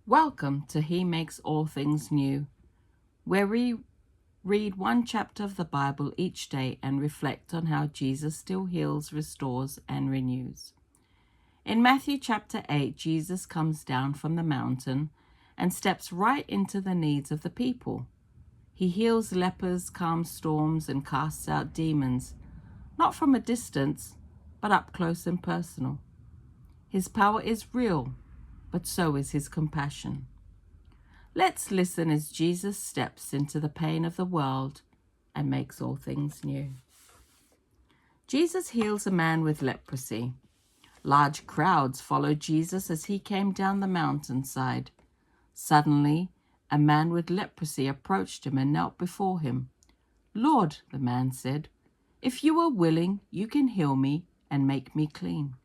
Welcome to He Makes All Things New, where we read one chapter of the Bible each day and reflect on how Jesus still heals, restores, and renews. In Matthew chapter 8, Jesus comes down from the mountain and steps right into the needs of the people. He heals lepers, calms storms, and casts out demons, not from a distance, but up close and personal. His power is real, but so is his compassion. Let's listen as Jesus steps into the pain of the world and makes all things new. Jesus heals a man with leprosy. Large crowds followed Jesus as he came down the mountainside. Suddenly, a man with leprosy approached him and knelt before him. "Lord," the man said, "if you are willing, you can heal me and make me clean."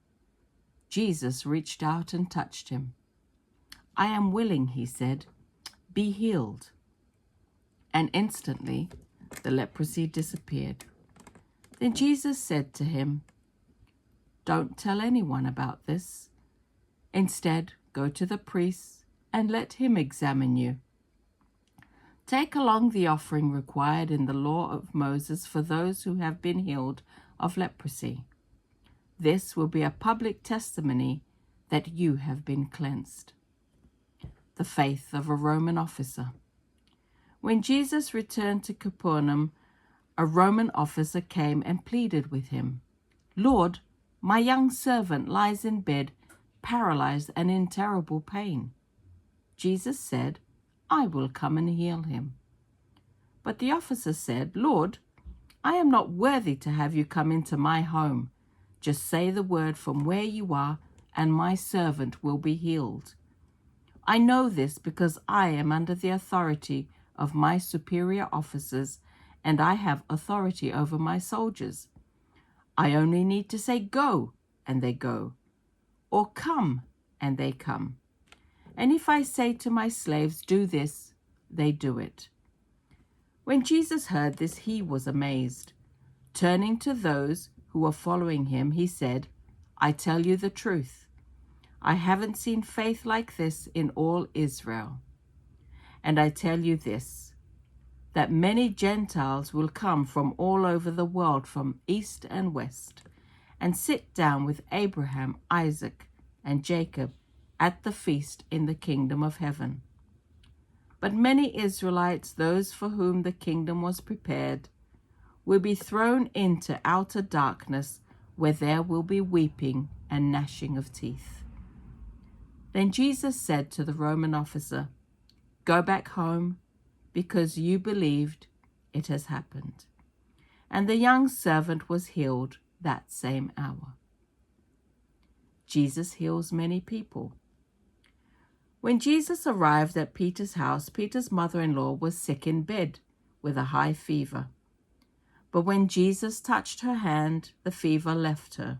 Jesus reached out and touched him. "I am willing," he said. "Be healed." And instantly the leprosy disappeared. Then Jesus said to him, "Don't tell anyone about this. Instead, go to the priest and let him examine you. Take along the offering required in the law of Moses for those who have been healed of leprosy. This will be a public testimony that you have been cleansed." The faith of a Roman officer. When Jesus returned to Capernaum, a Roman officer came and pleaded with him, "Lord, my young servant lies in bed, paralyzed and in terrible pain." Jesus said, "I will come and heal him." But the officer said, "Lord, I am not worthy to have you come into my home. Just say the word from where you are, and my servant will be healed. I know this because I am under the authority of my superior officers, and I have authority over my soldiers. I only need to say 'go,' and they go, or 'come,' and they come. And if I say to my slaves, 'Do this,' they do it." When Jesus heard this, he was amazed. Turning to those who were following him, he said, "I tell you the truth. I haven't seen faith like this in all Israel. And I tell you this, that many Gentiles will come from all over the world, from east and west, and sit down with Abraham, Isaac, and Jacob at the feast in the kingdom of heaven. But many Israelites, those for whom the kingdom was prepared, will be thrown into outer darkness, where there will be weeping and gnashing of teeth." Then Jesus said to the Roman officer, "Go back home, because you believed, it has happened." And the young servant was healed that same hour. Jesus heals many people. When Jesus arrived at Peter's house, Peter's mother-in-law was sick in bed with a high fever. But when Jesus touched her hand, the fever left her.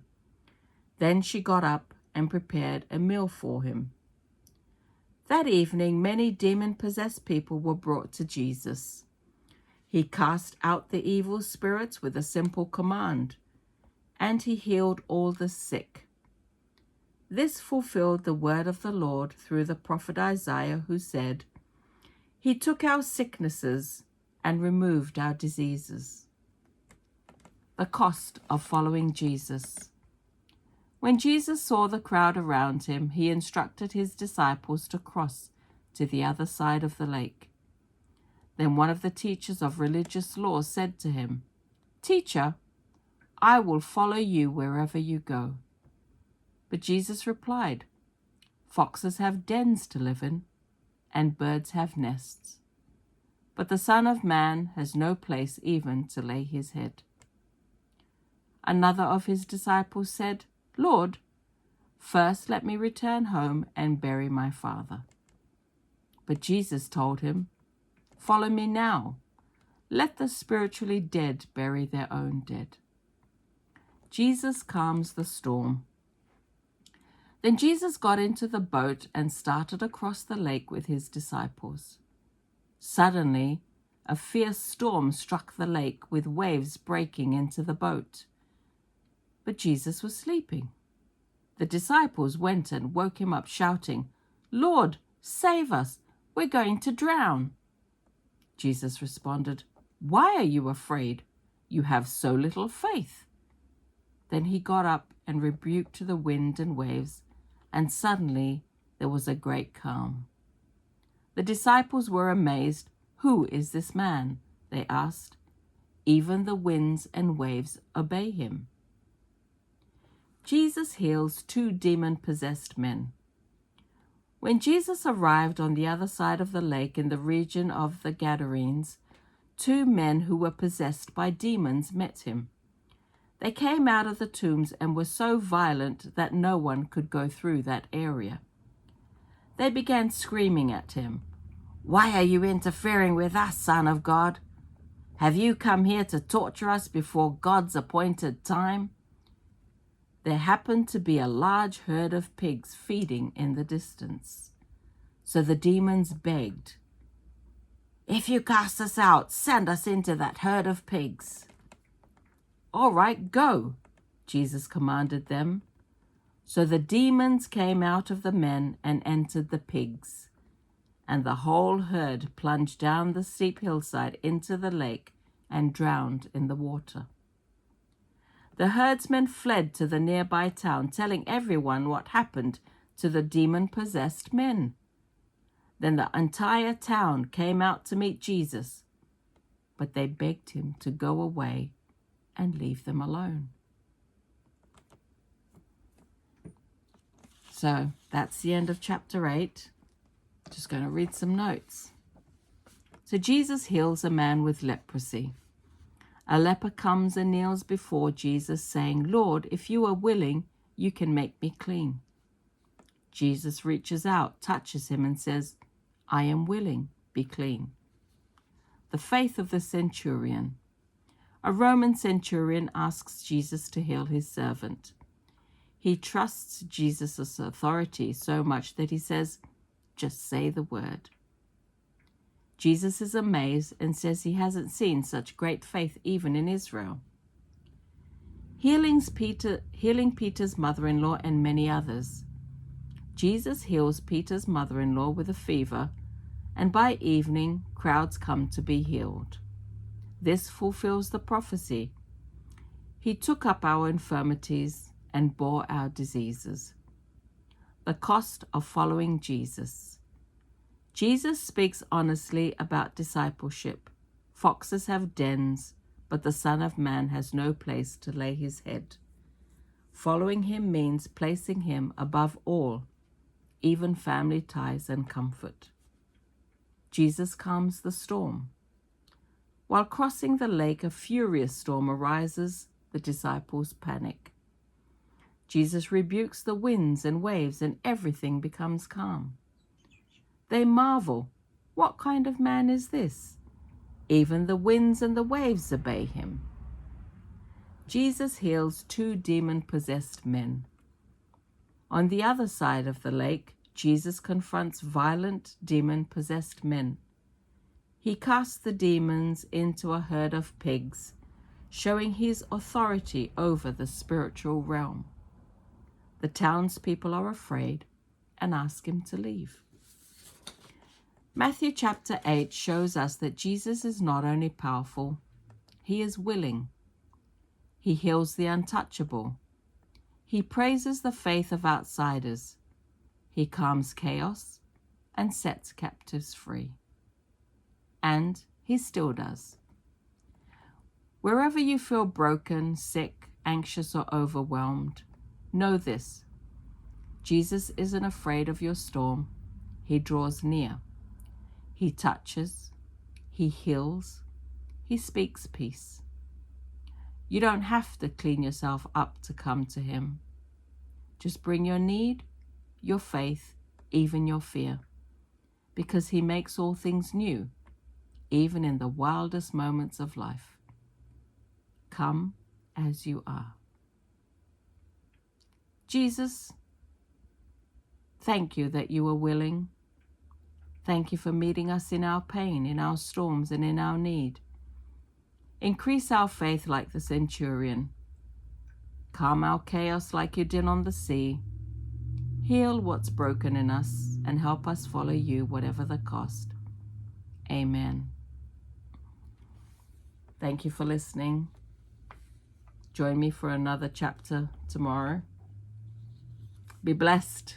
Then she got up and prepared a meal for him. That evening, many demon-possessed people were brought to Jesus. He cast out the evil spirits with a simple command, and he healed all the sick. This fulfilled the word of the Lord through the prophet Isaiah, who said, "He took our sicknesses and removed our diseases." The cost of following Jesus. When Jesus saw the crowd around him, he instructed his disciples to cross to the other side of the lake. Then one of the teachers of religious law said to him, "Teacher, I will follow you wherever you go." But Jesus replied, "Foxes have dens to live in, and birds have nests, but the Son of Man has no place even to lay his head." Another of his disciples said, "Lord, first let me return home and bury my father." But Jesus told him, "Follow me now. Let the spiritually dead bury their own dead." Jesus calms the storm. Then Jesus got into the boat and started across the lake with his disciples. Suddenly, a fierce storm struck the lake, with waves breaking into the boat. But Jesus was sleeping. The disciples went and woke him up, shouting, "Lord, Save us! We're going to drown." Jesus responded, "Why are you afraid? You have so little faith." Then he got up and rebuked the wind and waves, and suddenly there was a great calm. The disciples were amazed. "Who is this man?" they asked. "Even the winds and waves obey him." Jesus heals 2 demon-possessed men. When Jesus arrived on the other side of the lake in the region of the Gadarenes, 2 men who were possessed by demons met him. They came out of the tombs and were so violent that no one could go through that area. They began screaming at him, "Why are you interfering with us, Son of God? Have you come here to torture us before God's appointed time?" There happened to be a large herd of pigs feeding in the distance. So the demons begged, "If you cast us out, send us into that herd of pigs." "All right, go," Jesus commanded them. So the demons came out of the men and entered the pigs, and the whole herd plunged down the steep hillside into the lake and drowned in the water. The herdsmen fled to the nearby town, telling everyone what happened to the demon-possessed men. Then the entire town came out to meet Jesus, but they begged him to go away and leave them alone. So that's the end of chapter 8. Just going to read some notes. So Jesus heals a man with leprosy. A leper comes and kneels before Jesus, saying, "Lord, if you are willing, you can make me clean." Jesus reaches out, touches him, and says, "I am willing, be clean." The faith of the centurion. A Roman centurion asks Jesus to heal his servant. He trusts Jesus' authority so much that he says, "Just say the word." Jesus is amazed and says he hasn't seen such great faith even in Israel. Healing Peter's mother-in-law and many others. Jesus heals Peter's mother-in-law with a fever, and by evening crowds come to be healed. This fulfills the prophecy. He took up our infirmities and bore our diseases. The cost of following Jesus. Jesus speaks honestly about discipleship. Foxes have dens, but the Son of Man has no place to lay his head. Following him means placing him above all, even family ties and comfort. Jesus calms the storm. While crossing the lake, a furious storm arises. The disciples panic. Jesus rebukes the winds and waves, and everything becomes calm. They marvel, "What kind of man is this? Even the winds and the waves obey him." Jesus heals 2 demon-possessed men. On the other side of the lake, Jesus confronts violent demon-possessed men. He casts the demons into a herd of pigs, showing his authority over the spiritual realm. The townspeople are afraid and ask him to leave. Matthew chapter 8 shows us that Jesus is not only powerful, he is willing. He heals the untouchable. He praises the faith of outsiders. He calms chaos and sets captives free. And he still does. Wherever you feel broken, sick, anxious, or overwhelmed, know this: Jesus isn't afraid of your storm. He draws near. He touches, he heals, he speaks peace. You don't have to clean yourself up to come to him. Just bring your need, your faith, even your fear, because he makes all things new, even in the wildest moments of life. Come as you are. Jesus, thank you that you are willing. Thank you for meeting us in our pain, in our storms, and in our need. Increase our faith like the centurion. Calm our chaos like you did on the sea. Heal what's broken in us and help us follow you, whatever the cost. Amen. Thank you for listening. Join me for another chapter tomorrow. Be blessed.